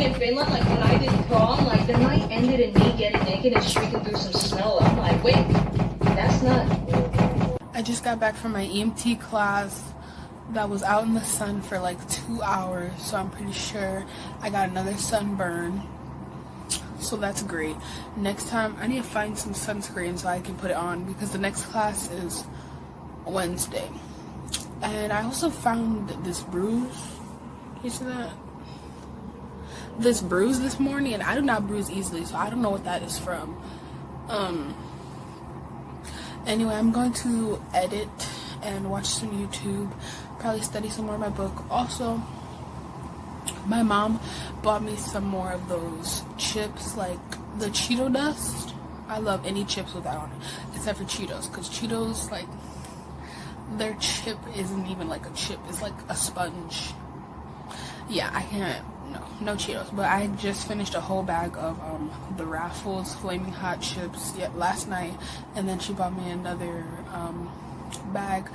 in Finland, like when I did prom, like the night ended in me getting naked and streaking through some snow. I'm like, wait, that's not. I just got back from my EMT class that was out in the sun for like 2 hours, so I'm pretty sure I got another sunburn. So that's great. Next time I need to find some sunscreen so I can put it on, because the next class is Wednesday. And I also found this bruise. You see that? This bruise this morning, and I do not bruise easily, so I don't know what that is from. Anyway, I'm going to edit and watch some YouTube, probably study some more of my book. Also, my mom bought me some more of those chips, like the Cheeto dust. I love any chips with that on it, except for Cheetos, because Cheetos, like, their chip isn't even like a chip, it's like a sponge. Yeah, I can't, no Cheetos. But I just finished a whole bag of the Raffles Flaming Hot chips last night, and then she bought me another bag,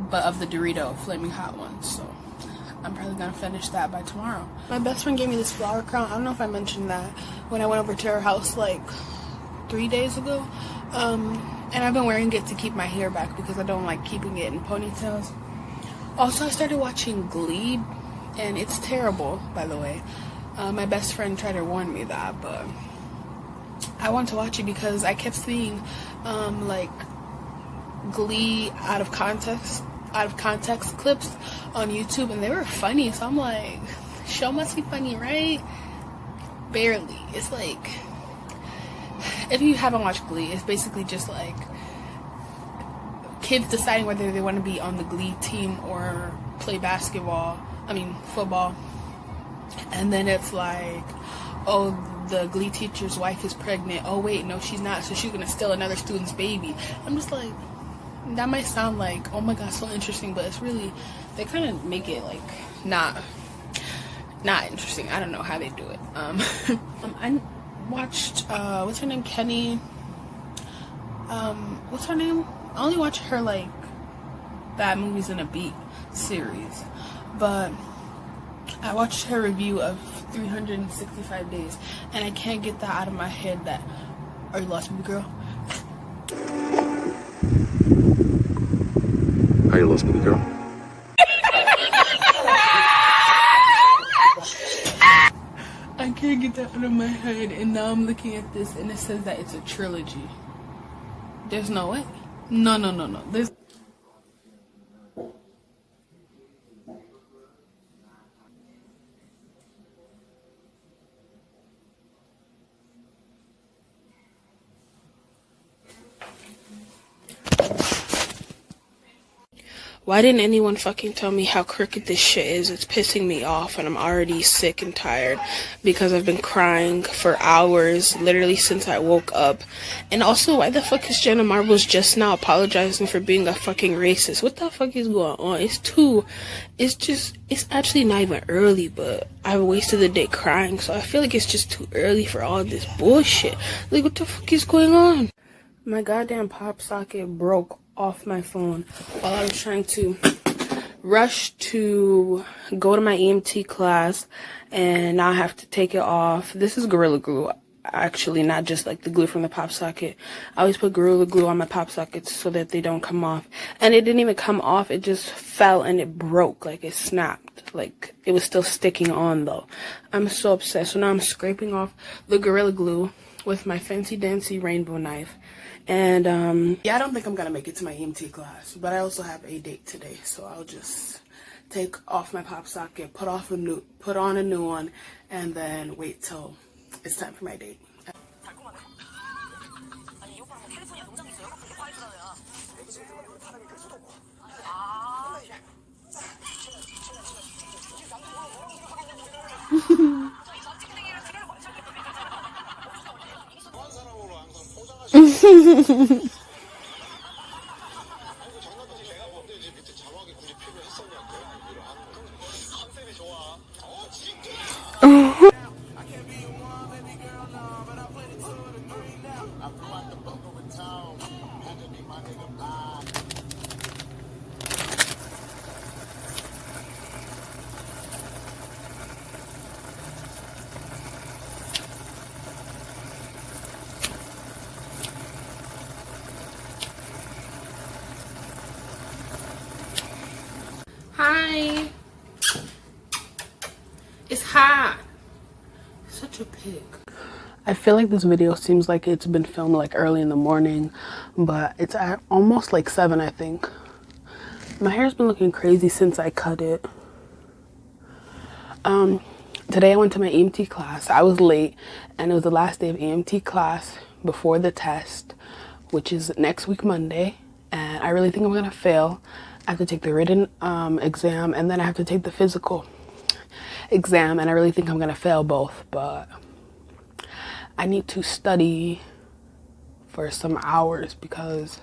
but of the Dorito Flaming Hot ones, so I'm probably gonna finish that by tomorrow. My best friend gave me this flower crown. I don't know if I mentioned that when I went over to her house like 3 days ago. And I've been wearing it to keep my hair back because I don't like keeping it in ponytails. Also, I started watching Glee, and it's terrible, by the way. My best friend tried to warn me that, but I want to watch it because I kept seeing like Glee out of context clips on YouTube, and they were funny, so I'm like, show must be funny, right? Barely. It's like, if you haven't watched Glee, it's basically just like kids deciding whether they want to be on the Glee team or play football. And then it's like, oh, the Glee teacher's wife is pregnant. Oh wait, no, she's not, so she's gonna steal another student's baby. I'm just like, that might sound like, oh my god, so interesting, but it's really, they kind of make it like not interesting. I don't know how they do it. I watched what's her name, Kenny, what's her name? I only watch her like Bad Movies in a Beat series, but I watched her review of 365 Days, and I can't get that out of my head that, are you lost, baby girl? Are you lost, baby girl? I can't get that out of my head, and now I'm looking at this and it says that it's a trilogy. There's no way. No. There's Why didn't anyone fucking tell me how crooked this shit is? It's pissing me off, and I'm already sick and tired because I've been crying for hours, literally since I woke up. And also, why the fuck is Jenna Marbles just now apologizing for being a fucking racist? What the fuck is going on? It's actually not even early, but I wasted the day crying, so I feel like it's just too early for all this bullshit. Like, what the fuck is going on? My goddamn pop socket broke off my phone while I was trying to rush to go to my EMT class, and now I have to take it off. This is Gorilla Glue, actually, not just like the glue from the pop socket. I always put Gorilla Glue on my pop sockets so that they don't come off, and it didn't even come off. It just fell and it broke, like it snapped. Like, it was still sticking on though. I'm so upset. So now I'm scraping off the Gorilla Glue with my fancy dancy rainbow knife. And yeah, I don't think I'm gonna make it to my EMT class, but I also have a date today, so I'll just take off my pop socket, put on a new one, and then wait till it's time for my date. God. Such a pig. I feel like this video seems like it's been filmed like early in the morning, but it's at almost like 7, I think. My hair's been looking crazy since I cut it. Today I went to my EMT class. I was late, and it was the last day of EMT class before the test, which is next week Monday, and I really think I'm gonna fail. I have to take the written exam, and then I have to take the physical exam, and I really think I'm gonna fail both, but I need to study for some hours because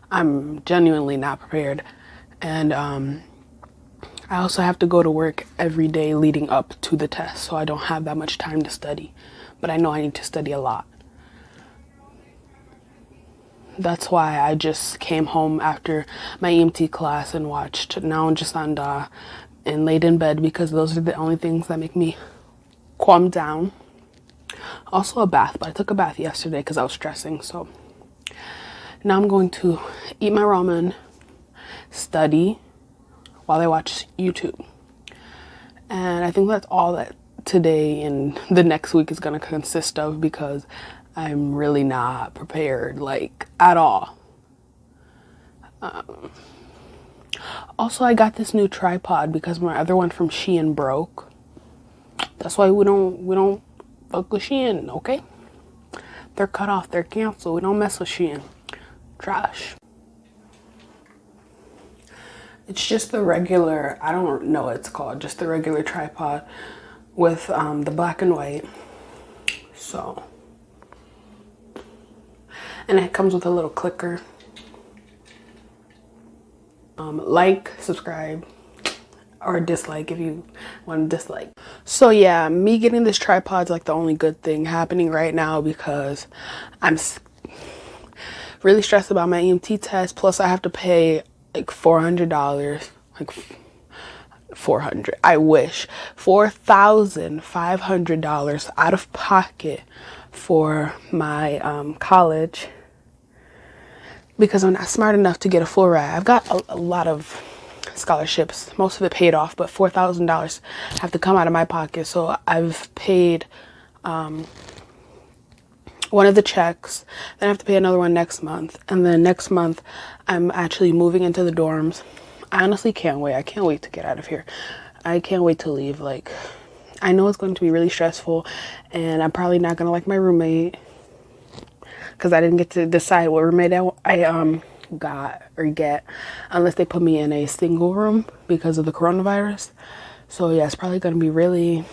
I'm genuinely not prepared. And I also have to go to work every day leading up to the test, so I don't have that much time to study. But I know I need to study a lot. That's why I just came home after my EMT class and watched Now and Jasanda and laid in bed because those are the only things that make me calm down. Also a bath, but I took a bath yesterday because I was stressing. So now I'm going to eat my ramen, study while I watch YouTube. And I think that's all that today and the next week is going to consist of because I'm really not prepared, like, at all. Also, I got this new tripod because my other one from Shein broke. That's why we don't fuck with Shein, okay? They're cut off, they're canceled. We don't mess with Shein. Trash. It's just the regular, I don't know what it's called, just the regular tripod with the black and white. So, and it comes with a little clicker. Like, subscribe, or dislike if you want to dislike. So yeah, me getting this tripod is like the only good thing happening right now because I'm really stressed about my EMT test. Plus I have to pay like $400, like 400, I wish, $4,500 out of pocket for my college because I'm not smart enough to get a full ride. I've got a lot of scholarships, most of it paid off, but $4,000 have to come out of my pocket. So I've paid one of the checks, then I have to pay another one next month, and then next month I'm actually moving into the dorms. I honestly can't wait. I can't wait to get out of here. I can't wait to leave. Like, I know it's going to be really stressful, and I'm probably not gonna like my roommate because I didn't get to decide what roommate I got or get unless they put me in a single room because of the coronavirus. So yeah, it's probably gonna be really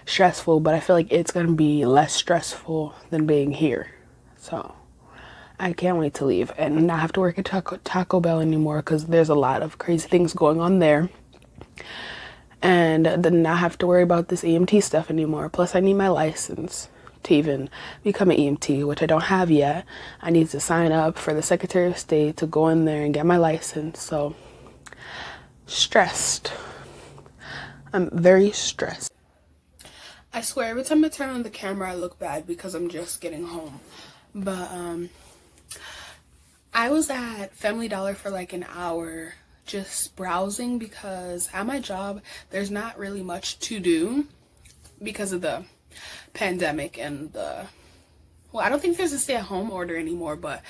stressful, but I feel like it's gonna be less stressful than being here. So I can't wait to leave and not have to work at Taco Bell anymore because there's a lot of crazy things going on there, and then not have to worry about this EMT stuff anymore. Plus I need my license to even become an EMT, which I don't have yet. I need to sign up for the Secretary of State to go in there and get my license. So stressed. I'm very stressed. I swear every time I turn on the camera I look bad because I'm just getting home. But I was at Family Dollar for like an hour just browsing because at my job there's not really much to do because of the pandemic and well, I don't think there's a stay-at-home order anymore, but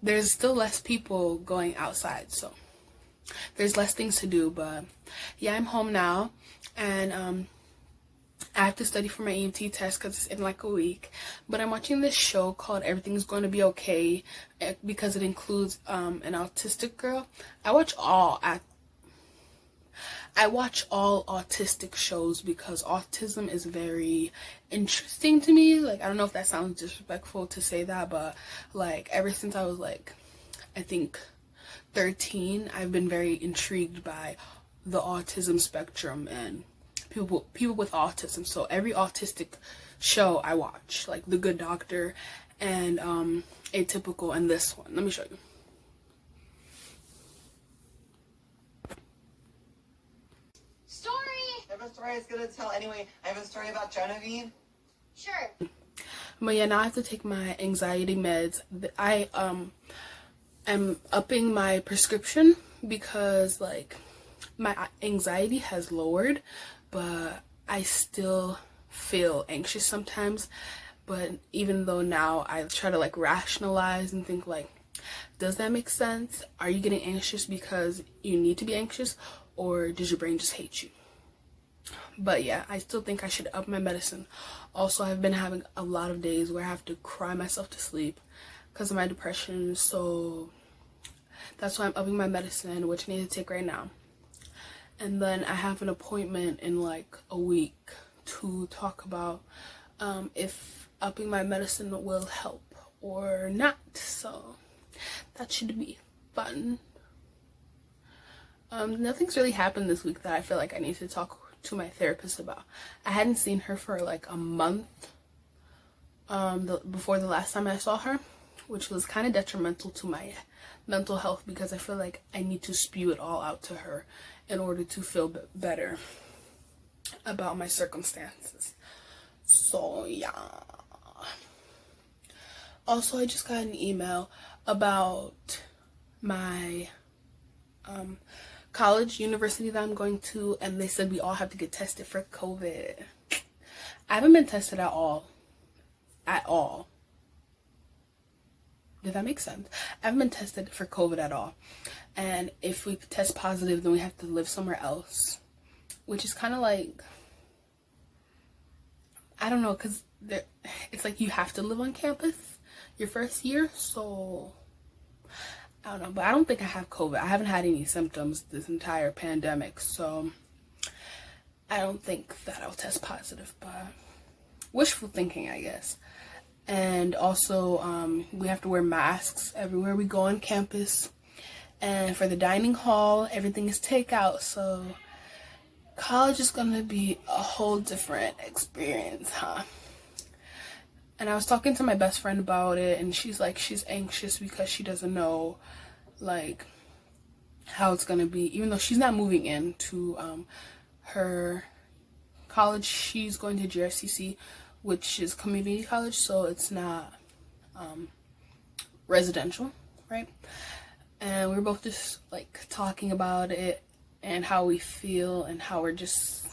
there's still less people going outside, so there's less things to do. But yeah, I'm home now, and I have to study for my EMT test because it's in like a week. But I'm watching this show called Everything's Going to Be Okay because it includes an autistic girl. I watch all autistic shows because autism is very interesting to me. Like, I don't know if that sounds disrespectful to say that, but like ever since I was like, I think 13, I've been very intrigued by the autism spectrum and people with autism. So every autistic show I watch, like The Good Doctor and Atypical, and this one. Let me show you. I have a story I was gonna tell anyway. I have a story about Genevieve. Sure. But yeah, now I have to take my anxiety meds. I am upping my prescription because like my anxiety has lowered, but I still feel anxious sometimes. But even though now I try to like rationalize and think like, does that make sense? Are you getting anxious because you need to be anxious, or does your brain just hate you? But yeah, I still think I should up my medicine. Also, I've been having a lot of days where I have to cry myself to sleep because of my depression. So that's why I'm upping my medicine, which I need to take right now. And then I have an appointment in like a week to talk about if upping my medicine will help or not. So that should be fun. Nothing's really happened this week that I feel like I need to talk to my therapist about. I hadn't seen her for like a month before the last time I saw her, which was kind of detrimental to my mental health because I feel like I need to spew it all out to her in order to feel better about my circumstances. So yeah. Also, I just got an email about my college, university that I'm going to, and they said we all have to get tested for COVID. I haven't been tested at all. Did that make sense? I haven't been tested for COVID at all. And if we test positive, then we have to live somewhere else, which is kind of like, I don't know, because it's like you have to live on campus your first year. So I don't know, but I don't think I have COVID. I haven't had any symptoms this entire pandemic, so I don't think that I'll test positive, but wishful thinking, I guess. And also, we have to wear masks everywhere we go on campus. And for the dining hall, everything is takeout, so college is gonna be a whole different experience, huh? And I was talking to my best friend about it, and she's like, she's anxious because she doesn't know, like, how it's gonna be. Even though she's not moving into her college, she's going to GRCC, which is community college, so it's not residential, right? And we were both just like talking about it and how we feel and how we're just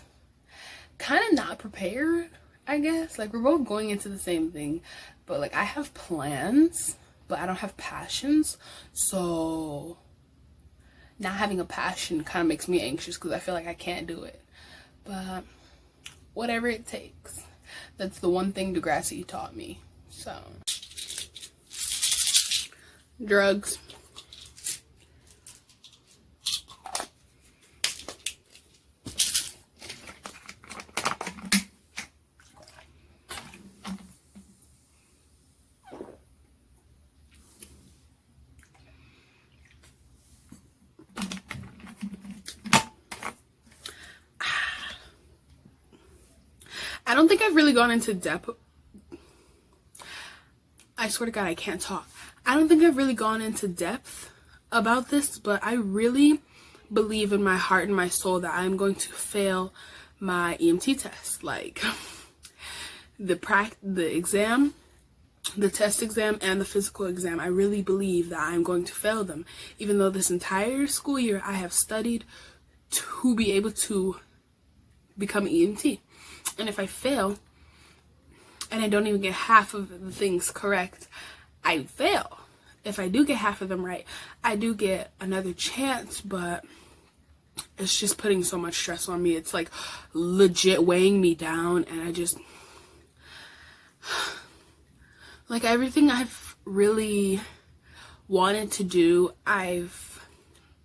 kind of not prepared, I guess. Like, we're both going into the same thing, but like, I have plans, but I don't have passions. So not having a passion kind of makes me anxious because I feel like I can't do it. But whatever it takes. That's the one thing Degrassi taught me. So drugs. I don't think I've really gone into depth. I swear to God, I can't talk. I don't think I've really gone into depth about this, but I really believe in my heart and my soul that I'm going to fail my EMT test. Like, the exam, the test exam, and the physical exam. I really believe that I'm going to fail them, even though this entire school year I have studied to be able to become EMT. And if I fail, and I don't even get half of the things correct, I fail. If I do get half of them right, I do get another chance, but it's just putting so much stress on me. It's like legit weighing me down, and I just, like, everything I've really wanted to do, I've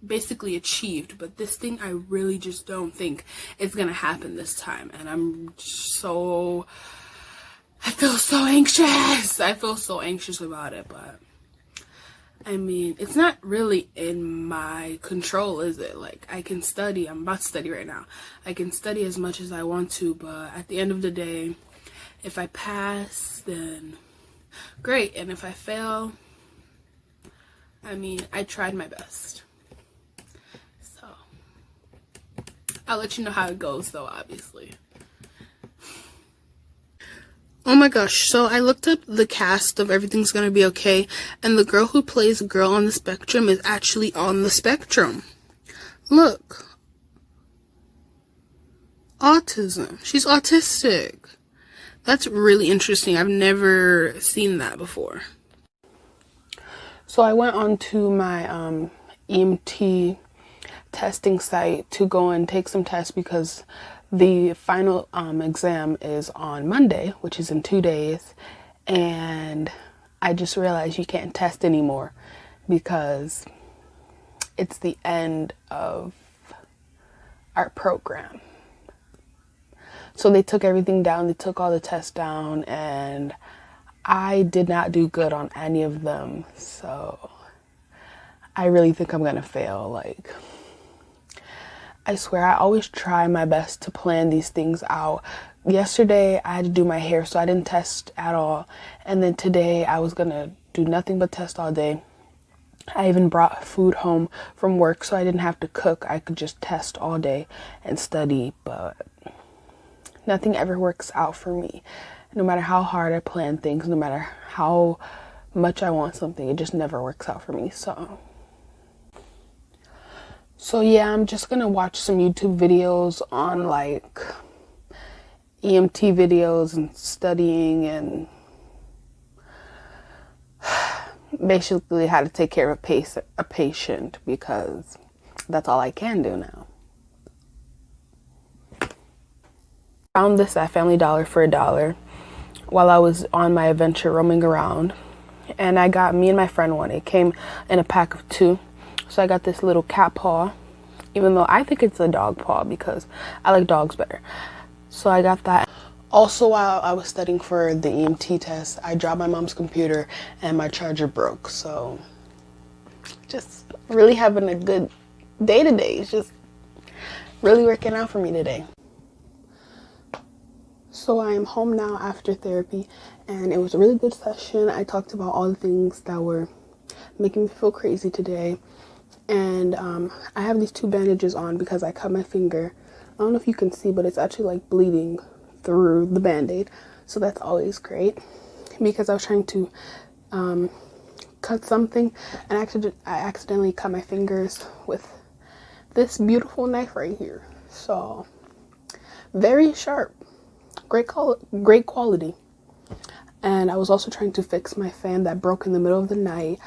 basically achieved, but this thing I really just don't think is gonna happen this time, and I feel so anxious. I feel so anxious about it, but I mean, it's not really in my control, is it? Like, I can study. I'm about to study right now. I can study as much as I want to, but at the end of the day, if I pass, then great, and if I fail, I mean, I tried my best. So I'll let you know how it goes, though, obviously. Oh my gosh, so I looked up the cast of Everything's Gonna Be Okay, and the girl who plays Girl on the Spectrum is actually on the spectrum. Look. autism. She's autistic. That's really interesting. I've never seen that before. So I went on to my EMT testing site to go and take some tests because the final exam is on Monday, which is in 2 days. And I just realized you can't test anymore because it's the end of our program. So they took everything down, they took all the tests down, and I did not do good on any of them. So I really think I'm gonna fail. Like, I swear, I always try my best to plan these things out. Yesterday, I had to do my hair, so I didn't test at all. And then today, I was gonna do nothing but test all day. I even brought food home from work, so I didn't have to cook. I could just test all day and study, but nothing ever works out for me. No matter how hard I plan things, no matter how much I want something, it just never works out for me. So yeah, I'm just gonna watch some YouTube videos on like EMT videos and studying and basically how to take care of a patient because that's all I can do now. Found this at Family Dollar for $1 while I was on my adventure roaming around, and me and my friend one. It came in a pack of 2. So I got this little cat paw, even though I think it's a dog paw because I like dogs better. So I got that. Also, while I was studying for the EMT test, I dropped my mom's computer and my charger broke. So just really having a good day today. It's just really working out for me today. So I am home now after therapy, and it was a really good session. I talked about all the things that were making me feel crazy today. And I have these 2 bandages on because I cut my finger. I don't know if you can see, but it's actually like bleeding through the band-aid. So that's always great because I was trying to cut something and I accidentally cut my fingers with this beautiful knife right here. So very sharp, great quality. And I was also trying to fix my fan that broke in the middle of the night.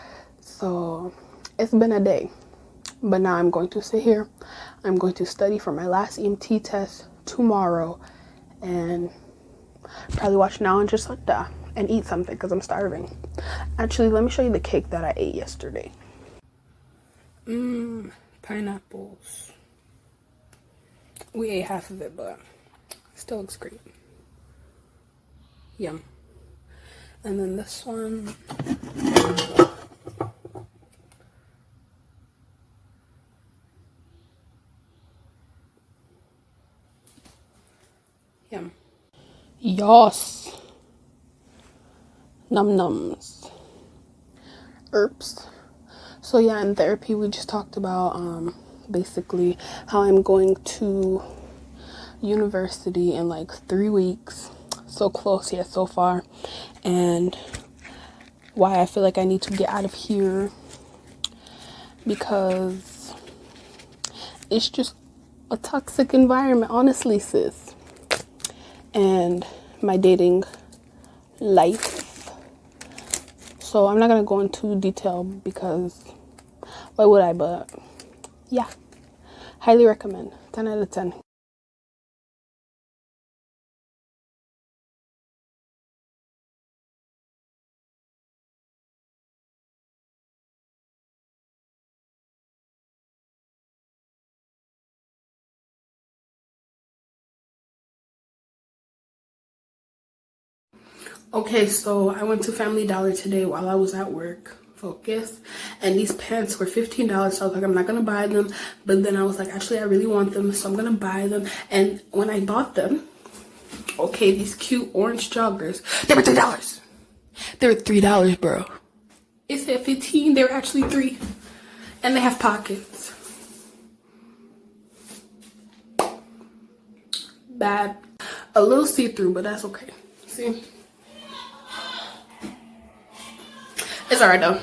So it's been a day. But now I'm going to sit here. I'm going to study for my last EMT test tomorrow and probably watch Now and Just Sunday and eat something because I'm starving. Actually, let me show you the cake that I ate yesterday. Pineapples. We ate half of it, but it still looks great. Yum. And then this one. Yum. Yas. Num nums. Herbs. So yeah, in therapy we just talked about basically how I'm going to university in like 3 weeks. So close yet so far. And why I feel like I need to get out of here because it's just a toxic environment, honestly, sis. And my dating life. So I'm not gonna go into detail because why would I? But yeah, highly recommend. 10 out of 10. Okay, so I went to Family Dollar today while I was at work. Focus. And these pants were $15, so I was like, I'm not gonna buy them. But then I was like, actually, I really want them, so I'm gonna buy them. And when I bought them, okay, these cute orange joggers, they were $3. They were $3, bro. It said 15, they were actually 3. And they have pockets. Bad. A little see-through, but that's okay. See? It's alright though.